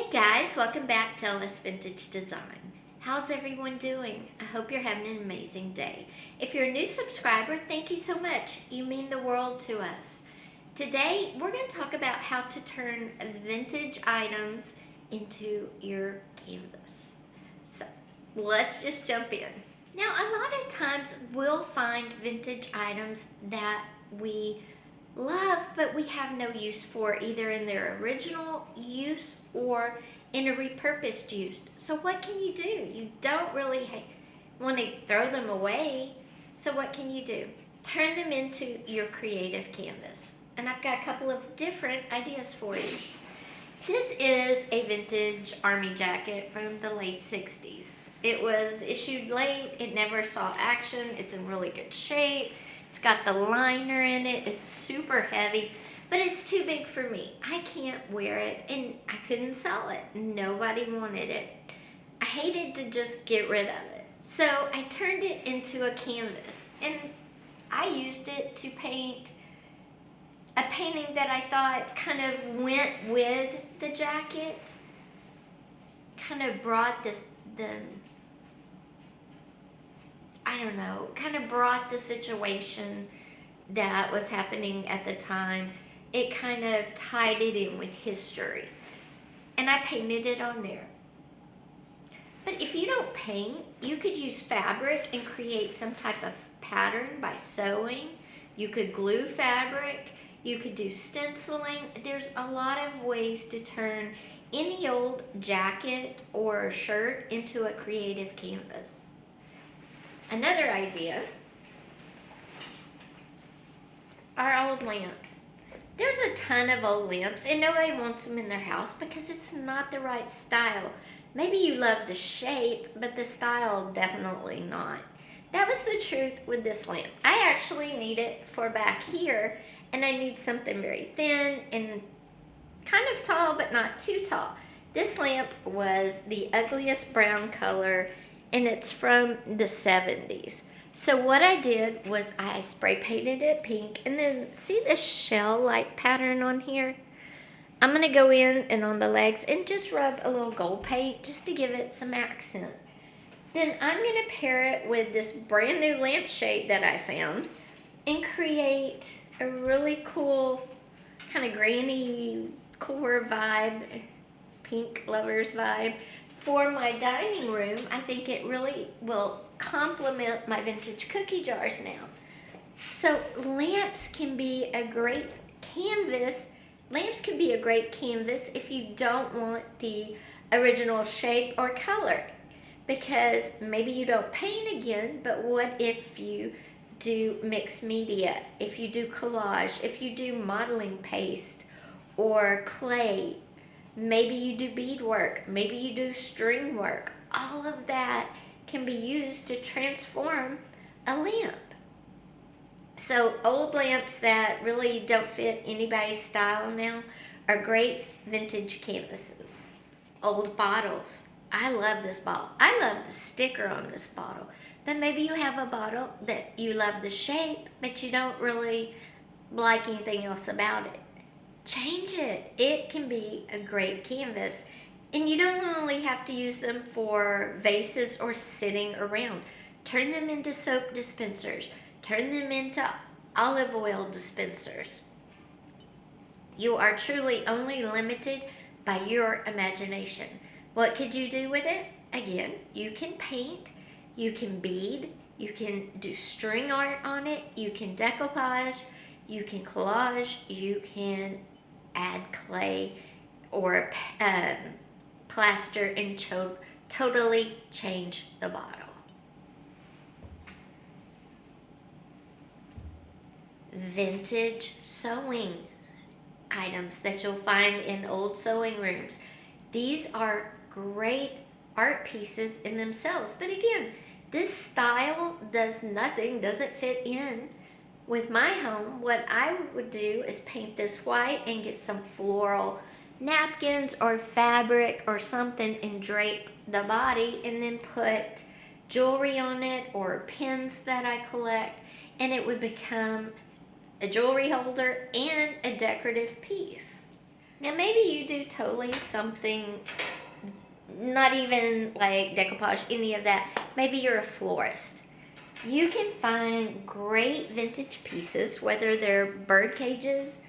Hey guys, welcome back to LS Vintage Design. How's everyone doing? I hope you're having an amazing day. If you're a new subscriber, thank you so much. You mean the world to us. Today, we're going to talk about how to turn vintage items into your canvas. So, let's just jump in. Now, a lot of times we'll find vintage items that we love, but we have no use for, either in their original use or in a repurposed use. So what can you do? You don't really want to throw them away. So what can you do? Turn them into your creative canvas. And I've got a couple of different ideas for you. This is a vintage army jacket from the late 60s. It was issued late, it never saw action, it's in really good shape. It's got the liner in it. It's super heavy, but it's too big for me. I can't wear it, and I couldn't sell it. Nobody wanted it. I hated to just get rid of it. So I turned it into a canvas, and I used it to paint a painting that I thought kind of went with the jacket, kind of brought kind of brought the situation that was happening at the time. It kind of tied it in with history. And I painted it on there. But if you don't paint, you could use fabric and create some type of pattern by sewing. You could glue fabric. You could do stenciling. There's a lot of ways to turn any old jacket or shirt into a creative canvas. Another idea are old lamps. There's a ton of old lamps and nobody wants them in their house because it's not the right style. Maybe you love the shape, but the style definitely not. That was the truth with this lamp. I actually need it for back here, and I need something very thin and kind of tall, but not too tall. This lamp was the ugliest brown color, and it's from the 70s. So what I did was I spray painted it pink, and then see this shell-like pattern on here? I'm gonna go in and on the legs and just rub a little gold paint just to give it some accent. Then I'm gonna pair it with this brand new lampshade that I found and create a really cool kind of granny core vibe, pink lovers vibe. For my dining room, I think it really will complement my vintage cookie jars now. So lamps can be a great canvas. Lamps can be a great canvas if you don't want the original shape or color, because maybe you don't paint again, but what if you do mixed media, if you do collage, if you do modeling paste or clay, maybe you do beadwork, maybe you do string work. All of that can be used to transform a lamp. So old lamps that really don't fit anybody's style now are great vintage canvases. Old bottles. I love this bottle. I love the sticker on this bottle. But maybe you have a bottle that you love the shape, but you don't really like anything else about it. Change it. It can be a great canvas. And you don't only have to use them for vases or sitting around. Turn them into soap dispensers. Turn them into olive oil dispensers. You are truly only limited by your imagination. What could you do with it? Again, you can paint, you can bead, you can do string art on it, you can decoupage, you can collage, you can add clay or plaster and totally change the bottle. Vintage sewing items that you'll find in old sewing rooms. These are great art pieces in themselves, but again, this style doesn't fit in with my home. What I would do is paint this white and get some floral napkins or fabric or something and drape the body, and then put jewelry on it or pins that I collect, and it would become a jewelry holder and a decorative piece. Now maybe you do totally something, not even like decoupage, any of that. Maybe you're a florist. You can find great vintage pieces, whether they're bird cages,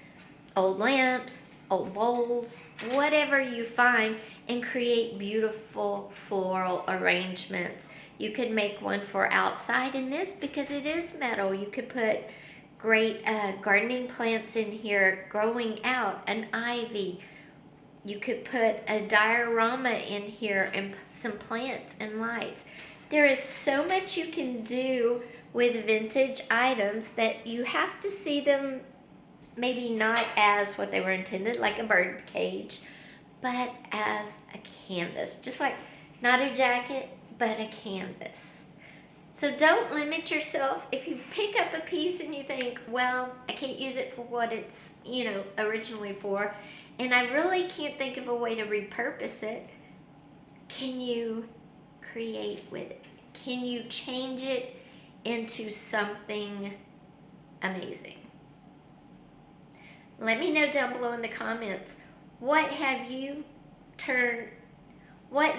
old lamps, old bowls, whatever you find, and create beautiful floral arrangements. You could make one for outside in this because it is metal. You could put great gardening plants in here growing out, an ivy. You could put a diorama in here and some plants and lights. There is so much you can do with vintage items that you have to see them maybe not as what they were intended, like a bird cage, but as a canvas. Just like not a jacket, but a canvas. So don't limit yourself. If you pick up a piece and you think, well, I can't use it for what it's, originally for, and I really can't think of a way to repurpose it, can you create with it? Can you change it into something amazing? Let me know down below in the comments, what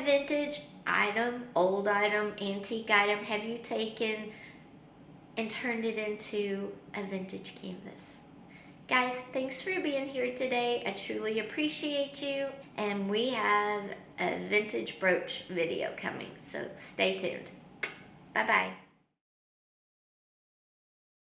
vintage item, old item, antique item have you taken and turned it into a vintage canvas? Guys, thanks for being here today. I truly appreciate you. And we have a vintage brooch video coming, so stay tuned. Bye-bye.